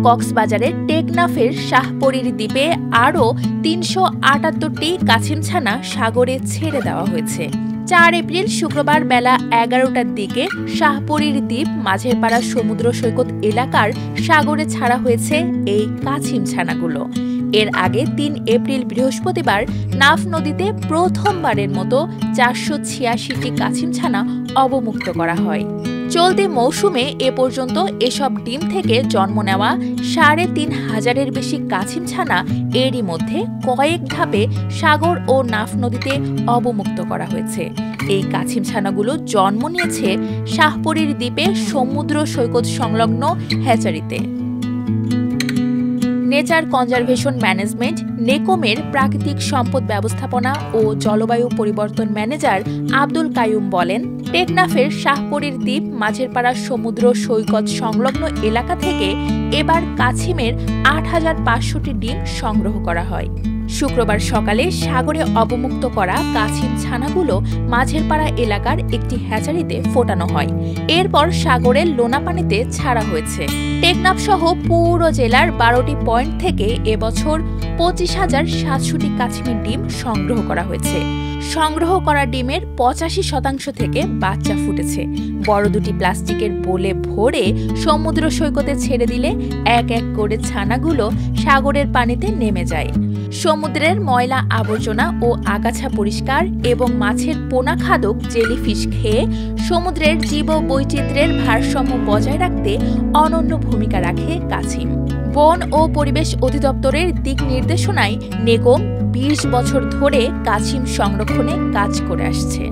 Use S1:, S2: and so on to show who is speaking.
S1: কক্সবাজারের টেকনাফের শাহপরীর দ্বীপে আরও ৩৭৮টি কাছিমছানা সাগরে ছেড়ে দেওয়া হয়েছে। ৪ এপ্রিল শুক্রবার বেলা ১১টার দিকে শাহপরীর দ্বীপ মাঝেরপাড়া সমুদ্র সৈকত এলাকার সাগরে ছাড়া হয়েছে এই কাছিমছানাগুলো। এর আগে ৩ এপ্রিল বৃহস্পতিবার নাফ নদীতে প্রথমবারের মতো ৪৮৬টি কাছিমছানা অবমুক্ত করা হয়। চলতি মৌসুমে এ পর্যন্ত এসব ডিম থেকে জন্ম নেওয়া ৩৫০০-এর বেশি কাছিমছানা এরই মধ্যে কয়েক ধাপে সাগর ও নাফ নদীতে অবমুক্ত করা হয়েছে। এই কাছিমছানাগুলো জন্ম নিয়েছে শাহপরীর দ্বীপে সমুদ্র সৈকত সংলগ্ন হ্যাচারিতে। নেচার কনজারভেশন ম্যানেজমেন্ট নেকোমের প্রাকৃতিক সম্পদ ব্যবস্থাপনা ও জলবায়ু পরিবর্তন ম্যানেজার আব্দুল কাইয়ুম বলেন, টেকনাফের শাহপরীর দ্বীপ মাঝেরপাড়া সমুদ্র সৈকত সংলগ্ন এলাকা থেকে এবার কাছিমের ৮৫০০টি ডিম সংগ্রহ করা হয়। শুক্রবার সকালে সাগরে অবমুক্ত করা কাছিম ছানাগুলো মাঝেরপাড়া এলাকার একটি হ্যাচারিতে ফোটানো হয়। এরপর সাগরের লোনা পানিতে ছাড়া হয়েছে। টেকনাফ সহ পুরো জেলার ১২টি পয়েন্ট থেকে এবছর ২৫,৭০০টি কাছিমের ডিম সংগ্রহ করা হয়েছে। সংগ্রহ করা ডিমের ৮৫% থেকে বাচ্চা ফুটেছে। বড় দুটি প্লাস্টিকের বোলে ভরে সমুদ্র সৈকতে ছেড়ে দিলে এক এক করে ছানাগুলো সাগরের পানিতে নেমে যায়। সমুদ্রের ময়লা আবর্জনা ও আগাছা পরিষ্কার এবং মাছের পোনা খাদক জেলিফিশ খেয়ে সমুদ্রের জীববৈচিত্র্যের ভারসাম্য বজায় রাখতে অনন্য ভূমিকা রাখে কাছিম। বন ও পরিবেশ অধিদপ্তরের দিক নির্দেশনায় নেকোম ২০ বছর ধরে কাছিম সংরক্ষণে কাজ করে আসছে।